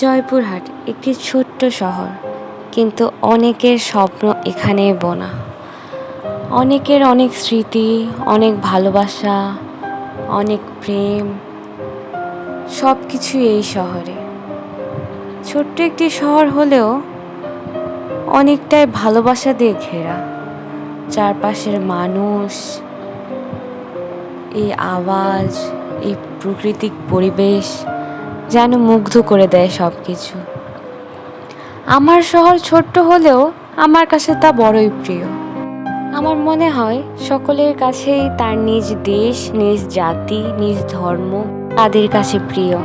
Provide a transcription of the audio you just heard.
জয়পুরহাট একটি ছোট্ট শহর, কিন্তু অনেকের স্বপ্ন এখানেই বোনা। অনেকের অনেক স্মৃতি, অনেক ভালোবাসা, অনেক প্রেম, সব কিছুই এই শহরে। ছোট্ট একটি শহর হলেও অনেকটাই ভালোবাসা দিয়ে ঘেরা। চারপাশের মানুষ, এই আওয়াজ, এই প্রাকৃতিক পরিবেশ যেন মুগ্ধ করে দেয় সব কিছু। আমার শহর ছোট্ট হলেও আমার কাছে তা বড়ই প্রিয়। আমার মনে হয় সকলের কাছেই তার নিজ দেশ, নিজ জাতি, নিজ ধর্ম তাদের কাছে প্রিয়।